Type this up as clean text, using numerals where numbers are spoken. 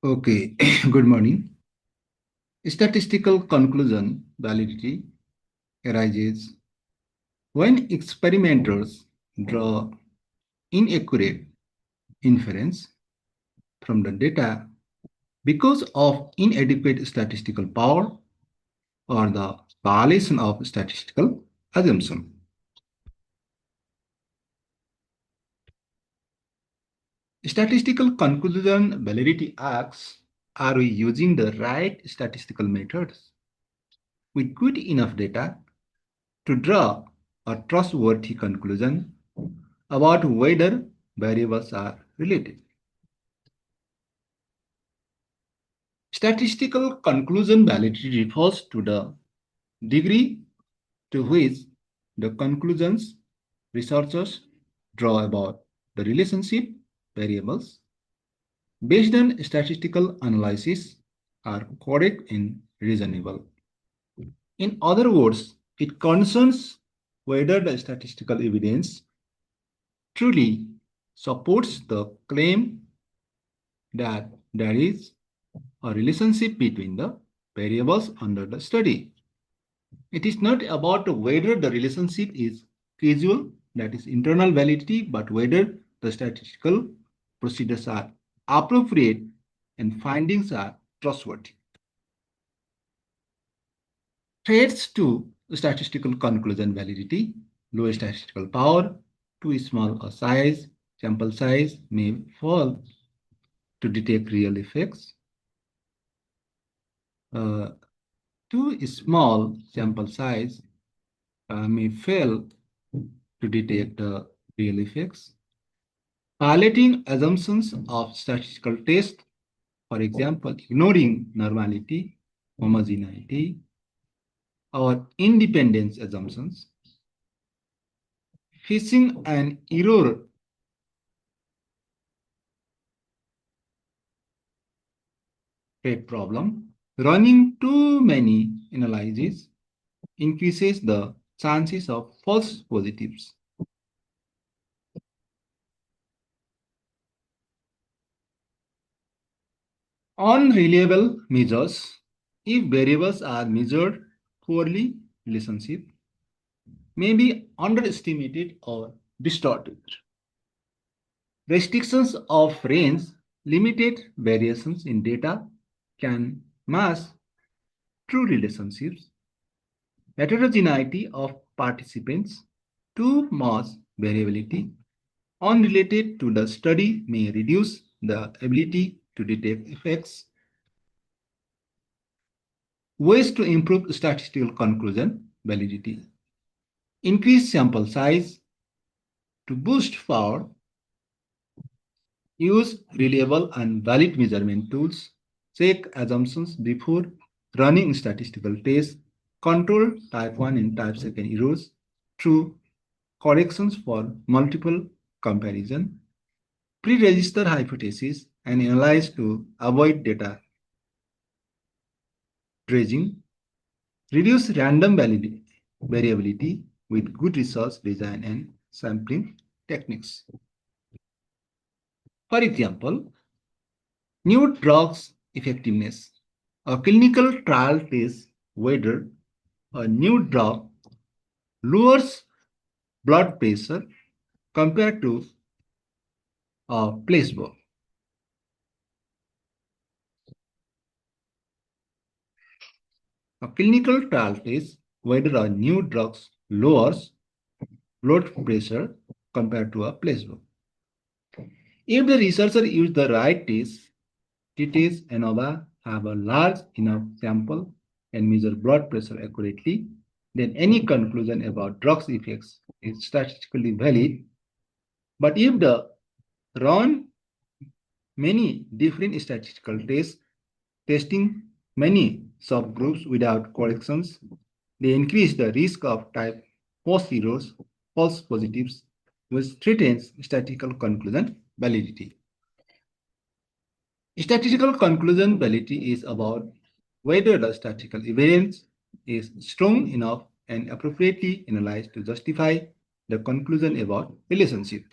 Okay, good morning. Statistical conclusion validity arises when experimenters draw inaccurate inference from the data because of inadequate statistical power or the violation of statistical assumption. Statistical conclusion validity asks, are we using the right statistical methods with good enough data to draw a trustworthy conclusion about whether variables are related? Statistical conclusion validity refers to the degree to which the conclusions researchers draw about the relationship variables based on statistical analysis are correct and reasonable. In other words, it concerns whether the statistical evidence truly supports the claim that there is a relationship between the variables under the study. It is not about whether the relationship is causal, that is internal validity, but whether the statistical procedures are appropriate and findings are trustworthy. Threats to statistical conclusion validity: low statistical power, too small a size, sample size may fail to detect real effects. Uh, Too small sample size may fail to detect the real effects. Violating assumptions of statistical tests, for example, ignoring normality, homogeneity, or independence assumptions. Facing an error rate problem, running too many analyses increases the chances of false positives. Unreliable measures: if variables are measured poorly, relationship may be underestimated or distorted. Restrictions of range, limited variations in data can mask true relationships. Heterogeneity of participants, too much variability unrelated to the study may reduce the ability to detect effects. Ways to improve statistical conclusion validity: increase sample size to boost power, use reliable and valid measurement tools, check assumptions before running statistical tests, control type 1 and type 2 errors through corrections for multiple comparison, pre-register hypotheses and analyze to avoid data dredging, reduce random variability with good research design and sampling techniques. For example, new drugs effectiveness. A clinical trial tests whether a new drug lowers blood pressure compared to a placebo. A clinical trial tests whether a new drug lowers blood pressure compared to a placebo. If the researcher used the right test, TTs and ANOVA have a large enough sample and measure blood pressure accurately, then any conclusion about drugs effects is statistically valid. But if the run many different statistical tests, testing many subgroups without corrections, they increase the risk of type false errors, false positives, which threatens statistical conclusion validity. Statistical conclusion validity is about whether the statistical evidence is strong enough and appropriately analyzed to justify the conclusion about relationship.